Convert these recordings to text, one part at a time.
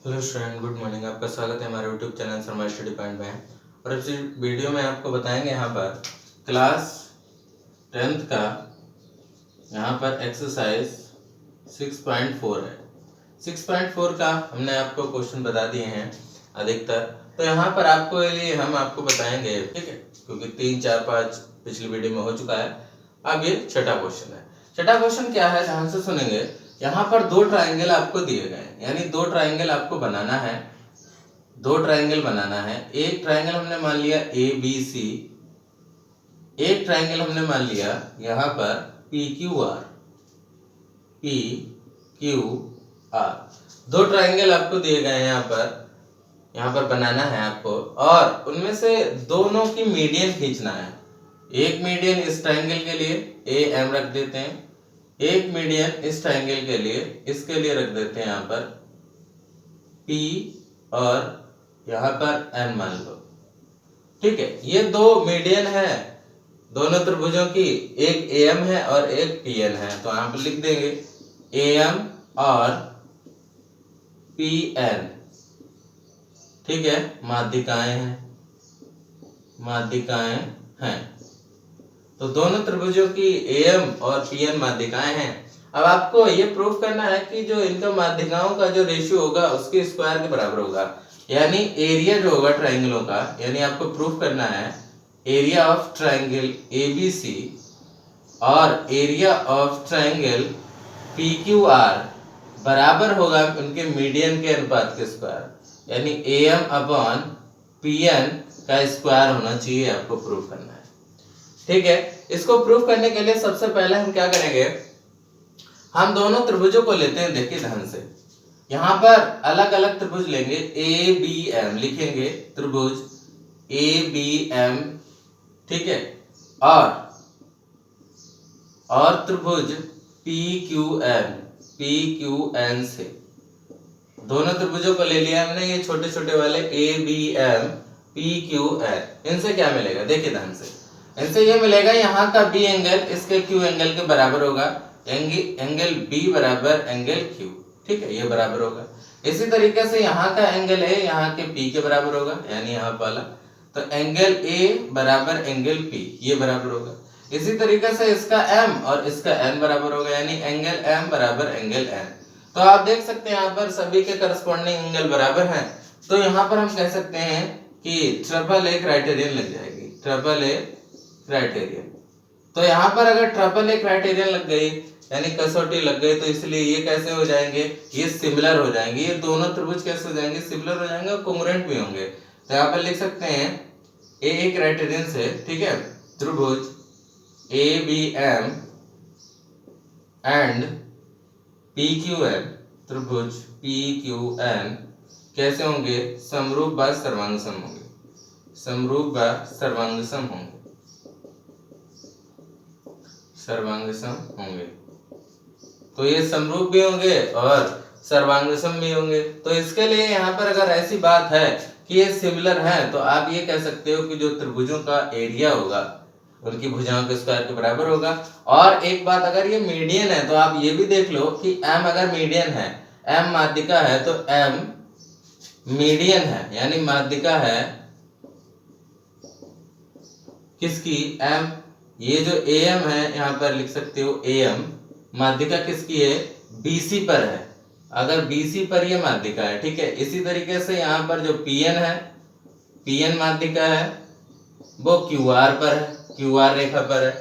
Hello student, good morning. आपका स्वागत है हमारे YouTube channel Sharma study point में। और इस वीडियो में आपको बताएंगे यहाँ पर क्लास 10th का यहाँ पर एक्सरसाइज 6.4 है। 6.4 का हमने आपको क्वेश्चन बता दिए हैं अधिकतर, तो यहाँ पर आपको लिए हम आपको बताएंगे, ठीक है, क्योंकि 3, 4, 5 पिछली वीडियो में हो चुका है। अब ये छठा क्वेश्चन है। छठा क्वेश्चन क्या है, ध्यान से सुनेंगे। यहाँ पर दो ट्राइंगल आपको दिए गए हैं, यानी दो ट्राइंगल आपको बनाना है। दो ट्राइंगल बनाना है। एक ट्राइंगल हमने मान लिया ए बी सी, एक ट्राइंगल हमने मान लिया यहाँ पर P Q R. P Q R दो ट्राइंगल आपको दिए गए हैं यहाँ पर बनाना है आपको, और उनमें से दोनों की मीडियन खींचना है। एक मीडियन इस ट्राइंगल के लिए ए एम रख देते हैं, एक मीडियन इस ट्राइंगल के लिए इसके लिए रख देते हैं यहाँ पर P और यहाँ पर N मान लो, ठीक है। ये दो मीडियन है दोनों त्रिभुजों की, एक AM है और एक PN है, तो यहाँ पर लिख देंगे AM और PN, ठीक है। माध्यिकाएं हैं, माध्यिकाएं हैं, तो दोनों त्रिभुजों की AM और PN माध्यिकाएं हैं। अब आपको ये प्रूफ करना है कि जो इनका माध्यिकाओं का जो रेशियो होगा उसके स्क्वायर के बराबर होगा, यानी एरिया जो होगा ट्राइंगलों का, यानी आपको प्रूफ करना है एरिया ऑफ ट्राइंगल ABC और एरिया ऑफ ट्राइंगल PQR बराबर होगा उनके मीडियन के अनुपात के स्क्वायर, यानी AM अपॉन PN का स्क्वायर होना चाहिए, आपको प्रूफ करना है, ठीक है। इसको प्रूफ करने के लिए सबसे पहले हम क्या करेंगे, हम दोनों त्रिभुजों को लेते हैं। देखिए ध्यान से, यहाँ पर अलग अलग त्रिभुज लेंगे, ए बी एम लिखेंगे, त्रिभुज ए बी एम, ठीक है, और त्रिभुज पी क्यू एन से दोनों त्रिभुजों को ले लिया हमने, ये छोटे छोटे वाले A B M P Q N. इनसे क्या मिलेगा, देखिए ध्यान से, इनसे ये मिलेगा यहाँ का बी एंगल इसके क्यू एंगल के बराबर होगा, एंगल बी बराबर एंगल क्यू, ठीक है, ये बराबर होगा। इसी तरीके से यहाँ का एंगल ए यहाँ के पी के बराबर होगा, यानी यहाँ वाला, तो एंगल ए बराबर एंगल पी, ये बराबर होगा। इसी तरीके से इसका एम और इसका एन बराबर होगा, यानी एंगल एम बराबर एंगल एन। तो आप देख सकते हैं यहाँ पर सभी के करस्पॉन्डिंग एंगल बराबर हैं, तो यहाँ पर हम कह सकते हैं कि ट्रिपल ए क्राइटेरियन लग जाएगी, ट्रिपल ए क्राइटेरियन। तो यहाँ पर अगर ट्रिपल ए क्राइटेरियन लग गई, यानी कसौटी लग गई, तो इसलिए ये कैसे हो जाएंगे, ये सिमिलर हो जाएंगे, ये दोनों त्रिभुज कैसे हो जाएंगे, सिमिलर हो जाएंगे और कोंग्रुएंट भी होंगे। तो यहाँ पर लिख सकते हैं ए क्राइटेरियन से, ठीक है, त्रिभुज A B M and P Q N, त्रिभुज पी क्यू एन कैसे होंगे, समरूप व सर्वांगसम होंगे, समरूप व सर्वांगसम होंगे, सर्वांगसम होंगे। तो ये समरूप भी होंगे और सर्वांगसम भी होंगे। तो इसके लिए यहाँ पर अगर ऐसी बात है कि ये सिमिलर है, तो आप ये कह सकते हो कि जो त्रिभुजों का एरिया होगा उनकी भुजाओं के स्क्वायर के बराबर होगा। और एक बात, अगर ये मीडियन है तो आप ये भी देख लो कि m अगर मीडियन है, m माध्यिका है, तो m मीडियन है, यानी माध्यिका है किसकी, m। ये जो am है यहाँ पर लिख सकते हो am, माध्यिका किसकी है, BC पर है, अगर BC पर ये माध्यिका है, ठीक है। इसी तरीके से यहाँ पर जो PN है, PN माध्यिका है वो QR पर है, QR रेखा पर है,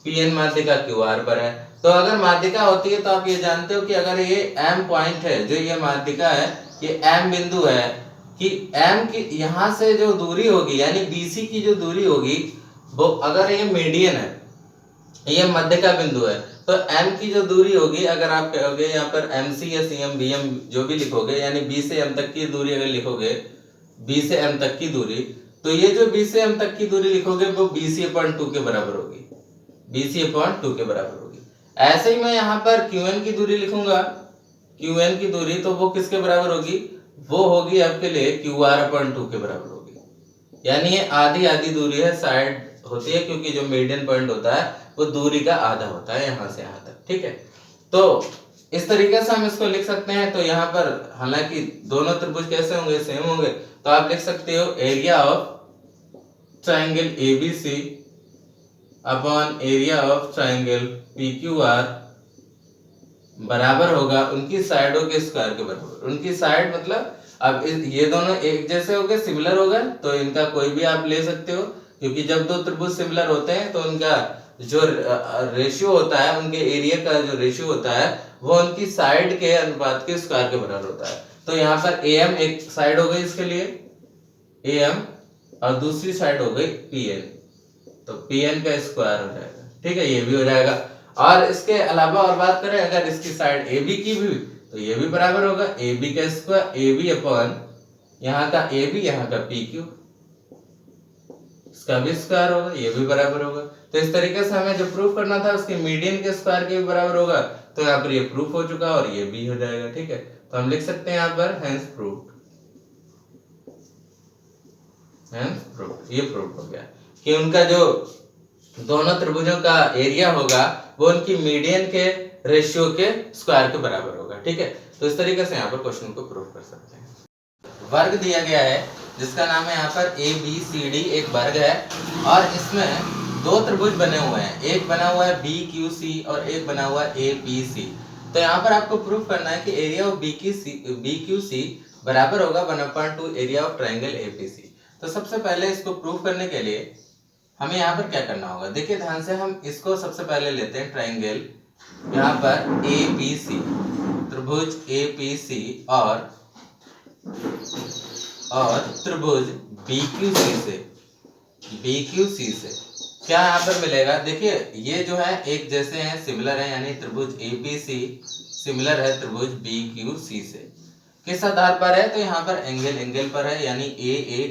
PN माध्यिका QR पर है। तो अगर माध्यिका होती है तो आप ये जानते हो कि अगर ये M पॉइंट है, जो ये माध्यिका है, ये M बिंदु है, कि M की यहाँ से जो दूरी होगी, यानी BC की जो दूरी होगी, वो अगर ये मीडियन है, ये मध्य का बिंदु है, तो M की जो दूरी होगी, अगर आप कहोगे यहाँ पर MC या CM BM जो भी लिखोगे, यानी B से M तक की दूरी अगर लिखोगे, B से M तक की दूरी, तो ये जो B से M तक की दूरी लिखोगे वो BC/2 के बराबर होगी, BC/2 के बराबर होगी। ऐसे ही मैं यहाँ पर QN की दूरी लिखूंगा, QN की दूरी, तो वो किसके बराबर होगी, वो होगी आपके लिए QR/2 के बराबर होगी, यानी ये आधी आधी दूरी है, साइड होती है, क्योंकि जो मीडियन पॉइंट होता है वो दूरी का आधा होता है यहाँ से यहाँ तक, ठीक है। तो इस तरीके से हम इसको लिख सकते हैं। तो यहाँ पर हालांकि दोनों त्रिभुज कैसे होंगे, सेम होंगे, तो आप लिख सकते हो area of triangle ABC upon area of triangle PQR बराबर होगा उनकी साइडों के स्क्वायर के बराबर। उनकी साइड मतलब अब ये दोनों एक जैसे हो गए, सिमिलर हो गए, तो इनका कोई भी आप ले सकते हो, क्योंकि जब दो त्रिभुज सिमिलर होते हैं तो उनका जो रेशियो होता है, उनके एरिया का जो रेशियो होता है वो उनकी साइड के अनुपात के स्क्वायर के बराबर होता है। तो यहाँ पर AM एक साइड हो गई इसके लिए AM, और दूसरी साइड हो गई PN, तो PN का स्क्वायर हो जाएगा। ठीक है, ये भी हो जाएगा। और इसके अलावा और बात करें अगर इसकी साइड AB की भी, तो ये भी बराबर होगा AB का स्क्वायर, AB अपॉन यहाँ का AB, यहाँ का PQ, इसका भी स्क्वायर होगा, ये भी बराबर होगा। तो इस तरीके से हमें जो प्रूफ करना था उसके मीडियन के स्क्वायर के भी बराबर होगा, तो यहाँ पर ये प्रूफ हो चुका और ये भी हो जाएगा। ठीक है, तो हम लिख सकते हैं यहाँ पर हेंस प्रूफ, हेंस प्रूफ, ये प्रूफ हो गया कि उनका जो दोनों त्रिभुजों का एरिया होगा वो उनकी मीडियन के रेशियो के स्क्वायर के बराबर होगा। ठीक है, तो इस तरीके से यहाँ पर क्वेश्चन को प्रूफ कर सकते हैं। वर्ग दिया गया है जिसका नाम है यहाँ पर ABCD, एक वर्ग है, और इसमें दो त्रिभुज बने हुए हैं, एक बना हुआ है BQC और एक बना हुआ है APC। तो यहाँ पर आपको प्रूफ करना है कि एरिया ऑफ BQC बराबर होगा 1/2 एरिया ऑफ ट्राइंगल APC। तो सबसे पहले इसको प्रूफ करने के लिए हमें यहाँ पर क्या करना होगा, देखिए ध्यान से, हम इसको सबसे पहले लेते हैं ट्राइंगल यहाँ पर APC, त्रिभुज APC और त्रिभुज BQC से क्या यहाँ पर मिलेगा। देखिए ये जो है एक जैसे हैं, सिमिलर है, यानी त्रिभुज APC सिमिलर है त्रिभुज BQC से। किस आधार पर है, तो यहाँ पर एंगल पर है, यानी AA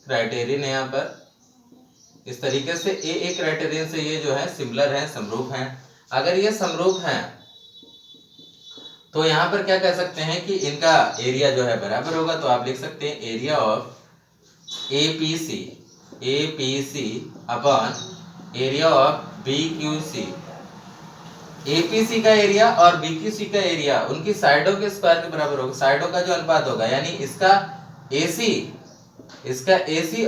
क्राइटेरियन है यहाँ पर। इस तरीके से AA क्राइटेरियन से ये जो है सिमिलर है, समरूप है। अगर ये समरूप है तो यहाँ पर क्या कह सकते हैं कि इनका एरिया जो है बराबर होगा। तो आप लिख सकते हैं area of APC upon area of BQC। APC का एरिया और BQC का एरिया उनकी साइडों के स्क्वायर के बराबर होगा, साइडों का जो अनुपात होगा, यानी इसका AC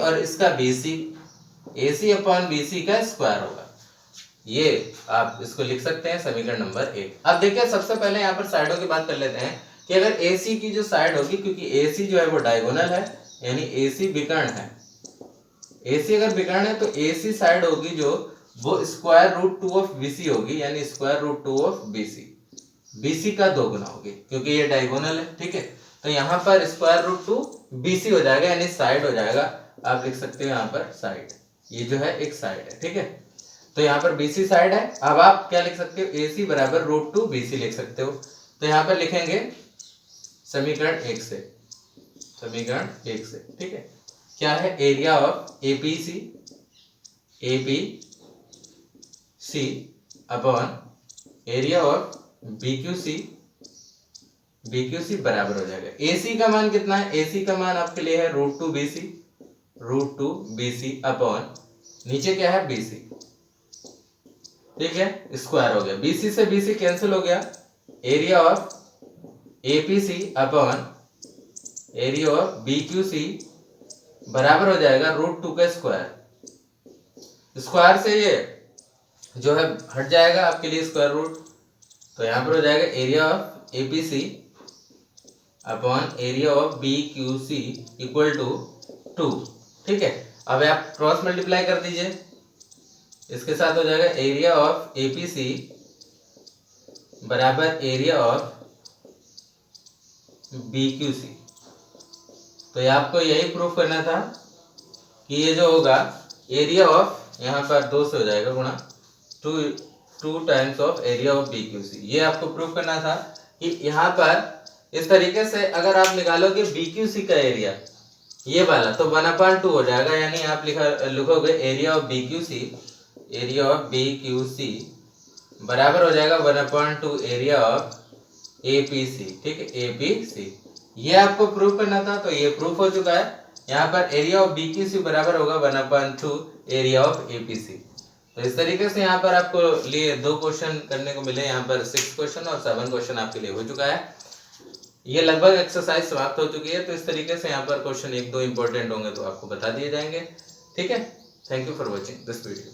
और इसका AC अपॉन BC का स्क्वायर होगा। ये आप इसको लिख सकते हैं समीकरण नंबर 1। अब देखिए सबसे पहले यहाँ पर साइडों की बात कर लेते हैं कि अगर AC की जो साइड होगी, क्योंकि AC जो है वो डायगोनल है, यानी AC विकर्ण है, AC अगर विकर्ण है तो AC साइड होगी जो वो √2 ऑफ BC होगी, यानी √2 ऑफ BC का 2 गुना होगी, क्योंकि ये डायगोनल है। ठीक है, तो यहाँ पर √2 BC हो जाएगा, यानी साइड हो जाएगा। आप लिख सकते हो यहाँ पर साइड, ये जो है एक साइड है। ठीक है, तो यहाँ पर BC साइड है। अब आप क्या लिख सकते हो, AC बराबर √2 BC लिख सकते हो। तो यहाँ पर लिखेंगे समीकरण 1 से, ठीक है, क्या है, area of APC upon area of BQC बराबर हो जाएगा। AC का मान कितना है, AC का मान आपके लिए है √2 BC अपॉन नीचे क्या है BC। ठीक है, स्क्वायर हो गया, BC से BC कैंसिल हो गया, area of APC upon area of BQC बराबर हो जाएगा √2 का स्क्वायर से ये जो है हट जाएगा आपके लिए स्क्वायर रूट। तो यहाँ पर हो जाएगा area of APC upon area of BQC equal to 2। ठीक है, अब आप क्रॉस मल्टीप्लाई कर दीजिए, इसके साथ हो जाएगा एरिया ऑफ APC बराबर एरिया ऑफ BQC। तो ये आपको यही प्रूफ करना था कि ये जो होगा एरिया ऑफ, यहाँ पर 2 से हो जाएगा गुणा 2 times of area of BQC। ये आपको प्रूफ करना था कि यहाँ पर इस तरीके से अगर आप निकालोगे BQC का एरिया ये वाला, तो 1/2 हो जाएगा, यानी आप लिखोगे एरिया ऑफ BQC बराबर हो जाएगा 1/2 एरिया ऑफ APC। ठीक है, APC ये आपको प्रूफ करना था, तो ये प्रूफ हो चुका है। यहाँ पर एरिया ऑफ BQC बराबर होगा 1/2 एरिया ऑफ APC। तो इस तरीके से यहाँ पर आपको लिए 2 क्वेश्चन करने को मिले, यहाँ पर 6 क्वेश्चन और 7 क्वेश्चन आपके लिए हो चुका है। ये लगभग एक्सरसाइज समाप्त हो चुकी है। तो इस तरीके से यहाँ पर क्वेश्चन 1-2 इंपॉर्टेंट होंगे तो आपको बता दिए जाएंगे। ठीक है, thank you for watching this video.